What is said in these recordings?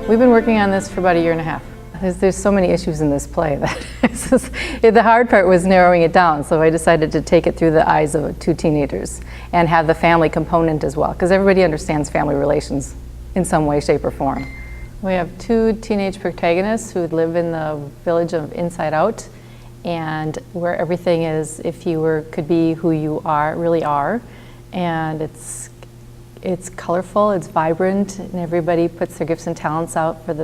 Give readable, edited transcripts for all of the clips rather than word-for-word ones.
We've been working on this for about 1.5 years. There's so many issues in this play that the hard part was narrowing it down, so I decided to take it through the eyes of 2 teenagers and have the family component as well, because everybody understands family relations in some way, shape, or form. We have 2 teenage protagonists who live in the village of Inside Out, and where everything is, if you could be who you really are, and it's colorful, it's vibrant, and everybody puts their gifts and talents out for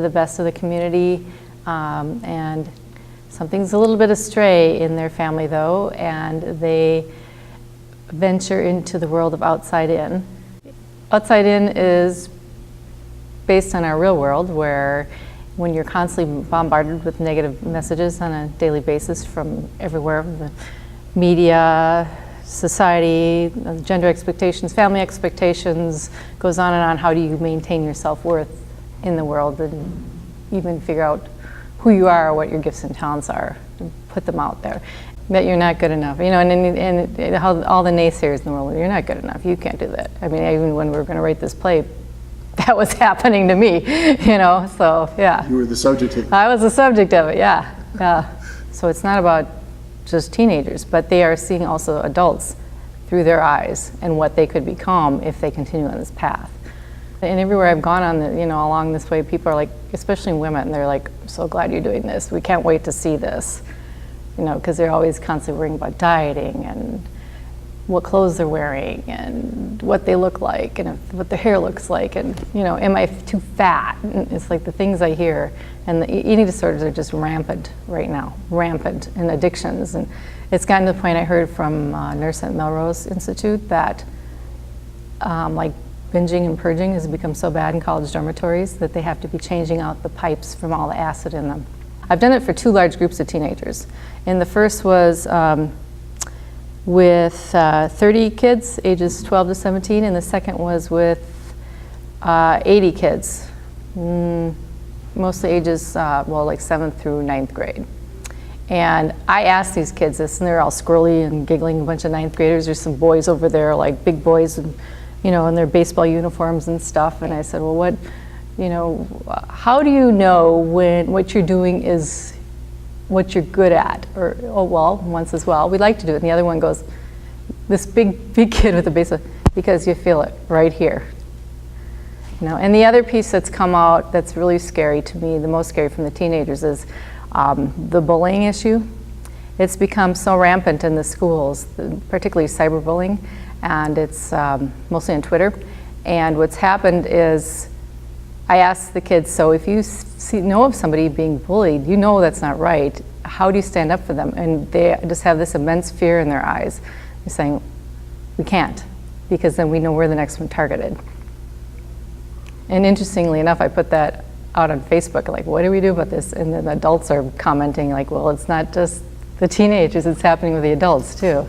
the best of the community. And something's a little bit astray in their family though, and they venture into the world of Outside In. Outside In is based on our real world, where when you're constantly bombarded with negative messages on a daily basis from everywhere, the media, society, gender expectations, family expectations, goes on and on. How do you maintain your self-worth in the world and even figure out who you are, what your gifts and talents are, and put them out there? That you're not good enough, you know, and how all the naysayers in the world, you're not good enough, you can't do that. I mean, even when we were going to write this play, that was happening to me, you know, so yeah. You were the subject of it. I was the subject of it, yeah. So it's not about just teenagers, but they are seeing also adults through their eyes and what they could become if they continue on this path. And everywhere I've gone on, along this way, people are like, especially women, they're like, I'm so glad you're doing this. We can't wait to see this, because they're always constantly worrying about dieting and what clothes they're wearing and what they look like and what their hair looks like and, am I too fat? And it's like the things I hear. And the eating disorders are just rampant right now, rampant, and addictions. And it's gotten to the point I heard from a nurse at Melrose Institute that like binging and purging has become so bad in college dormitories that they have to be changing out the pipes from all the acid in them. I've done it for 2 large groups of teenagers. And the first was with 30 kids, ages 12 to 17, and the second was with 80 kids, mostly ages, like 7th through 9th grade. And I asked these kids this, and they're all squirrely and giggling, a bunch of 9th graders. There's some boys over there, like big boys, and, in their baseball uniforms and stuff. And I said, well, how do you know when what you're doing is what you're good at? Or, oh, well, one says, well, we like to do it. And the other one goes, this big kid with the baseball, because you feel it right here. And the other piece that's come out that's really scary to me, the most scary from the teenagers, is the bullying issue. It's become so rampant in the schools, particularly cyberbullying, and it's mostly on Twitter. And what's happened is, I asked the kids, so if you know of somebody being bullied, that's not right, how do you stand up for them? And they just have this immense fear in their eyes. They're saying, we can't, because then we know we're the next one targeted. And interestingly enough, I put that out on Facebook, like, what do we do about this? And then the adults are commenting like, well, it's not just the teenagers, it's happening with the adults too.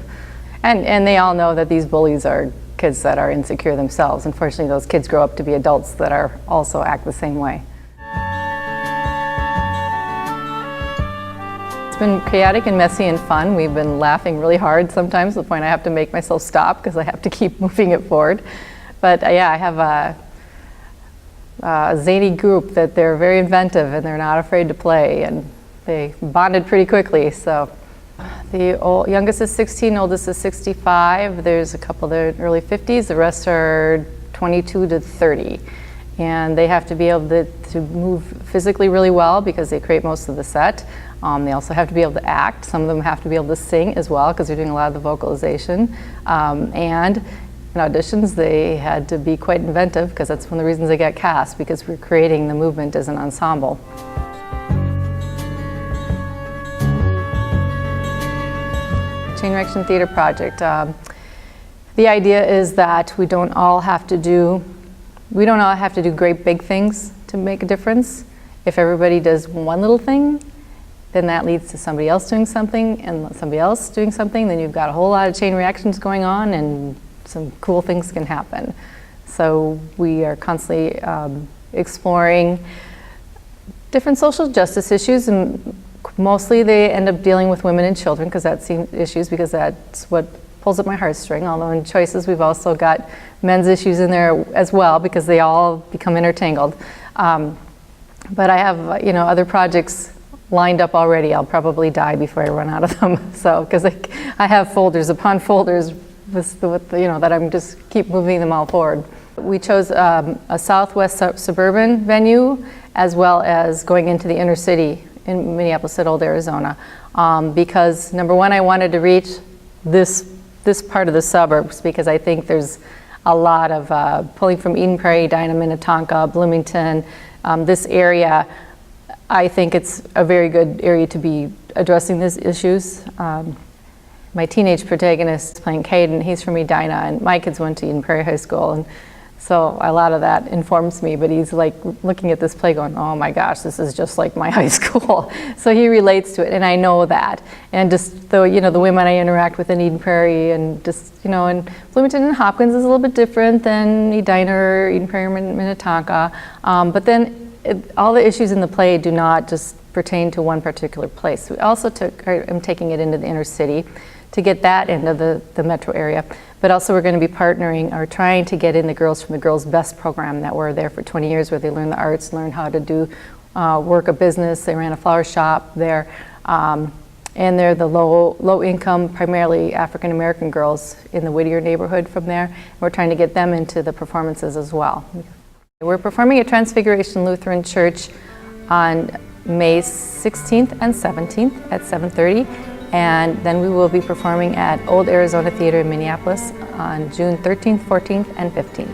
And they all know that these bullies are kids that are insecure themselves. Unfortunately, those kids grow up to be adults that are also act the same way. It's been chaotic and messy and fun. We've been laughing really hard sometimes to the point I have to make myself stop because I have to keep moving it forward. But yeah, I have a zany group that they're very inventive and they're not afraid to play, and they bonded pretty quickly. So the youngest is 16, oldest is 65. There's a couple that are early 50s. The rest are 22 to 30. And they have to be able to move physically really well because they create most of the set. They also have to be able to act. Some of them have to be able to sing as well because they're doing a lot of the vocalization. And in auditions, they had to be quite inventive because that's one of the reasons they got cast, because we're creating the movement as an ensemble. Chain Reaction Theater Project. The idea is that we don't all have to do great big things to make a difference. If everybody does one little thing, then that leads to somebody else doing something and somebody else doing something. Then you've got a whole lot of chain reactions going on and some cool things can happen. So we are constantly exploring different social justice issues, and mostly they end up dealing with women and children because that's issues, because that's what pulls at my heartstring. Although in Choices we've also got men's issues in there as well because they all become intertangled. But I have, other projects lined up already. I'll probably die before I run out of them. So, because I have folders upon folders that I'm just keep moving them all forward. We chose a southwest suburban venue as well as going into the inner city in Minneapolis at Old Arizona, because number one, I wanted to reach this part of the suburbs, because I think there's a lot of pulling from Eden Prairie, Edina, Minnetonka, Bloomington, this area. I think it's a very good area to be addressing these issues. My teenage protagonist is playing Caden. He's from Edina, and my kids went to Eden Prairie High School, and so a lot of that informs me. But he's like looking at this play going, oh my gosh, this is just like my high school. So he relates to it, and I know that. And just the women I interact with in Eden Prairie, and just and Bloomington and Hopkins is a little bit different than Edina or Eden Prairie or Minnetonka. But then all the issues in the play do not just pertain to one particular place. We also I'm taking it into the inner city to get that into the metro area. But also we're going to be partnering or trying to get in the girls from the Girls Best program that were there for 20 years, where they learn the arts, learn how to do work a business. They ran a flower shop there. And they're the low income, primarily African American girls in the Whittier neighborhood from there. We're trying to get them into the performances as well. We're performing at Transfiguration Lutheran Church on May 16th and 17th at 7:30. And then we will be performing at Old Arizona Theater in Minneapolis on June 13th, 14th, and 15th.